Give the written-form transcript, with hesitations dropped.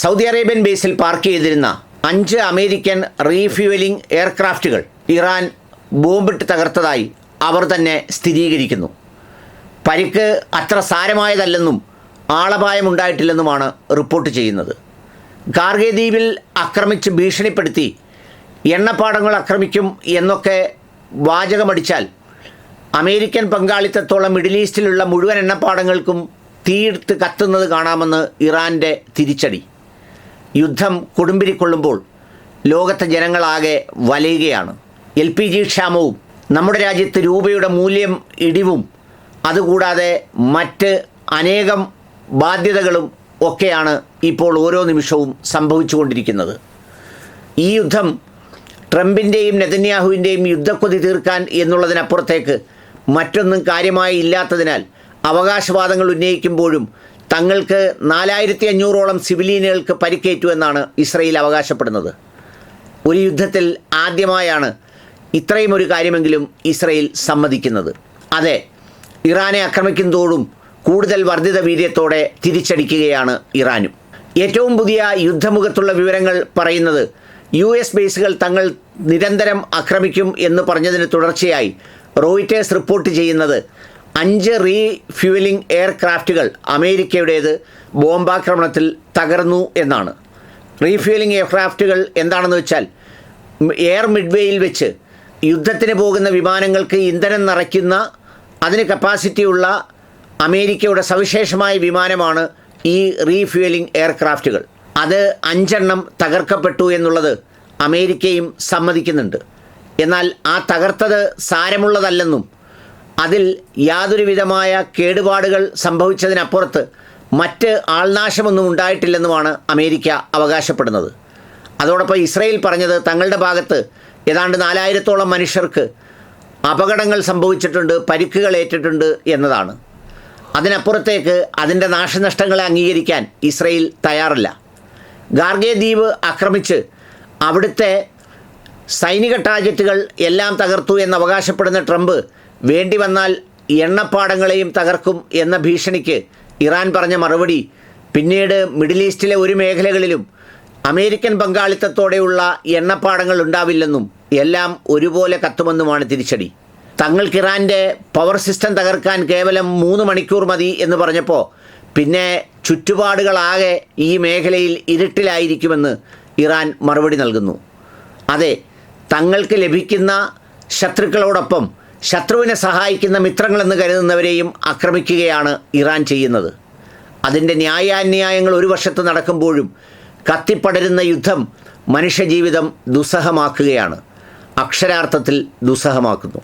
Saudi Arabian ബേസിൽ park ചെയ്തിരുന്ന 5 American refuelling എയർക്രാഫ്റ്റുകൾ Iran ബോംബിട്ട് തകർത്തതായി അവർ തന്നെ സ്ഥിരീകരിക്കുന്നു. പരിക്ക് അത്ര സാരമായതല്ലെന്നും ആളപായമുണ്ടായിട്ടില്ലെന്നുമാണ് റിപ്പോർട്ട് ചെയ്യുന്നത്. ഗാർഗെ ദ്വീപിൽ ആക്രമിച്ച് ഭീഷണിപ്പെടുത്തി എണ്ണപ്പാടങ്ങൾ ആക്രമിക്കും എന്നൊക്കെ വാചകമടിച്ചാൽ അമേരിക്കൻ പങ്കാളിത്തത്തോളം മിഡിൽ ഈസ്റ്റിലുള്ള മുഴുവൻ എണ്ണപ്പാടങ്ങൾക്കും തീയിട്ട് കത്തുന്നത് കാണാമെന്ന് ഇറാൻ്റെ തിരിച്ചടി. യുദ്ധം കൊടുമ്പിരിക്കൊള്ളുമ്പോൾ ലോകത്തെ ജനങ്ങളാകെ വലയുകയാണ്. LPG ക്ഷാമവും നമ്മുടെ രാജ്യത്ത് രൂപയുടെ മൂല്യം ഇടിവും അതുകൂടാതെ മറ്റ് അനേകം ബാധ്യതകളും ഒക്കെയാണ് ഇപ്പോൾ ഓരോ നിമിഷവും സംഭവിച്ചുകൊണ്ടിരിക്കുന്നത്. ഈ യുദ്ധം ട്രംപിൻ്റെയും നെതന്യാഹുവിൻ്റെയും യുദ്ധക്കൊതി തീർക്കാൻ എന്നുള്ളതിനപ്പുറത്തേക്ക് മറ്റൊന്നും കാര്യമായി ഇല്ലാത്തതിനാൽ അവകാശവാദങ്ങൾ ഉന്നയിക്കുമ്പോഴും തങ്ങൾക്ക് 4500ഓളം സിവിലിയനുകൾക്ക് പരിക്കേറ്റു എന്നാണ് ഇസ്രയേൽ അവകാശപ്പെടുന്നത്. ഒരു യുദ്ധത്തിൽ ആദ്യമായാണ് ഇത്രയും ഒരു കാര്യമെങ്കിലും ഇസ്രയേൽ സമ്മതിക്കുന്നത്. അതെ, ഇറാനെ ആക്രമിക്കുന്നതോടും കൂടുതൽ വർദ്ധിത വീര്യത്തോടെ തിരിച്ചടിക്കുകയാണ് ഇറാനും. ഏറ്റവും പുതിയ യുദ്ധമുഖത്തുള്ള വിവരങ്ങൾ പറയുന്നത് US ബേസുകൾ തങ്ങൾ നിരന്തരം ആക്രമിക്കും എന്ന് പറഞ്ഞതിന് തുടർച്ചയായി റോയിറ്റേഴ്സ് റിപ്പോർട്ട് ചെയ്യുന്നത് 5 റീഫ്യൂവലിംഗ് എയർക്രാഫ്റ്റുകൾ അമേരിക്കയുടേത് ബോംബാക്രമണത്തിൽ തകർന്നു എന്നാണ്. റീഫ്യൂവലിംഗ് എയർക്രാഫ്റ്റുകൾ എന്താണെന്ന് വെച്ചാൽ എയർ മിഡ്വേയിൽ വെച്ച് യുദ്ധത്തിന് പോകുന്ന വിമാനങ്ങൾക്ക് ഇന്ധനം നിറയ്ക്കുന്ന അതിന് കപ്പാസിറ്റിയുള്ള അമേരിക്കയുടെ സവിശേഷമായ വിമാനമാണ് ഈ റീഫ്യൂവലിംഗ് എയർക്രാഫ്റ്റുകൾ. അത് 5 എണ്ണം തകർക്കപ്പെട്ടു എന്നുള്ളത് അമേരിക്കയും സമ്മതിക്കുന്നുണ്ട്. എന്നാൽ ആ തകർത്തത് സാരമുള്ളതല്ലെന്നും അതിൽ യാതൊരുവിധമായ കേടുപാടുകൾ സംഭവിച്ചതിനപ്പുറത്ത് മറ്റ് ആൾനാശമൊന്നും ഉണ്ടായിട്ടില്ലെന്നുമാണ് അമേരിക്ക അവകാശപ്പെടുന്നത്. അതോടൊപ്പം ഇസ്രയേൽ പറഞ്ഞത് തങ്ങളുടെ ഭാഗത്ത് ഏതാണ്ട് 4000ഓളം മനുഷ്യർക്ക് അപകടങ്ങൾ സംഭവിച്ചിട്ടുണ്ട്, പരിക്കുകൾ ഏറ്റിട്ടുണ്ട് എന്നതാണ്. അതിനപ്പുറത്തേക്ക് അതിൻ്റെ നാശനഷ്ടങ്ങളെ അംഗീകരിക്കാൻ ഇസ്രയേൽ തയ്യാറല്ല. ഗാർഗെ ദ്വീപ് ആക്രമിച്ച് അവിടുത്തെ സൈനിക ടാർഗറ്റുകൾ എല്ലാം തകർത്തു എന്ന് അവകാശപ്പെടുന്ന ട്രംപ് വേണ്ടി വന്നാൽ എണ്ണപ്പാടങ്ങളെയും തകർക്കും എന്ന ഭീഷണിക്ക് ഇറാൻ പറഞ്ഞ മറുപടി പിന്നീട് മിഡിൽ ഈസ്റ്റിലെ ഒരു മേഖലകളിലും അമേരിക്കൻ പങ്കാളിത്തത്തോടെയുള്ള എണ്ണപ്പാടങ്ങൾ ഉണ്ടാവില്ലെന്നും എല്ലാം ഒരുപോലെ കത്തുമെന്നുമാണ് തിരിച്ചടി. തങ്ങൾക്ക് ഇറാൻ്റെ പവർ സിസ്റ്റം തകർക്കാൻ കേവലം 3 മണിക്കൂർ മതി എന്ന് പറഞ്ഞപ്പോൾ പിന്നെ ചുറ്റുപാടുകളാകെ ഈ മേഖലയിൽ ഇരുട്ടിലായിരിക്കുമെന്ന് ഇറാൻ മറുപടി നൽകുന്നു. അതെ, തങ്ങൾക്ക് ലഭിക്കുന്ന ശത്രുക്കളോടൊപ്പം ശത്രുവിനെ സഹായിക്കുന്ന മിത്രങ്ങളെന്ന് കരുതുന്നവരെയും ആക്രമിക്കുകയാണ് ഇറാൻ ചെയ്യുന്നത്. അതിൻ്റെ ന്യായാന്യായങ്ങൾ ഒരു വശത്ത് നടക്കുമ്പോഴും കത്തിപ്പടരുന്ന യുദ്ധം മനുഷ്യജീവിതം ദുസ്സഹമാക്കുകയാണ്, അക്ഷരാർത്ഥത്തിൽ ദുസ്സഹമാക്കുന്നു.